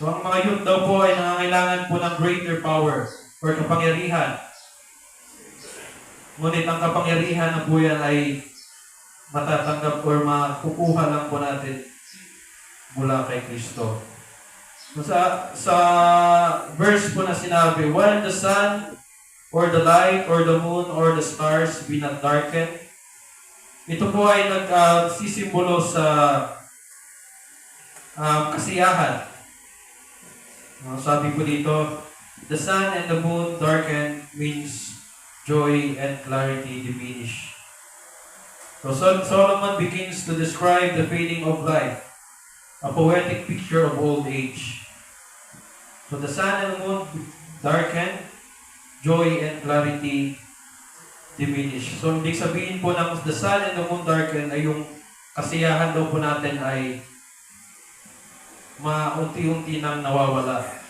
So ang mga youth daw po ay nangangailangan po ng greater power or kapangyarihan. Ngunit ang kapangyarihan na po yan ay matatanggap or makukuha lang po natin mula kay Kristo. So sa verse po na sinabi, when the sun or the light or the moon or the stars be not darkened, ito po ay nagsisimbolo sa kasiyahan. Sabi po dito, the sun and the moon darken means joy and clarity diminish. So Solomon begins to describe the fading of life, a poetic picture of old age. So the sun and the moon darken, joy and clarity diminish. So ibig sabihin po ng the sun and the moon darken ay yung kasiyahan daw po natin ay maunti-unti nang nawawala.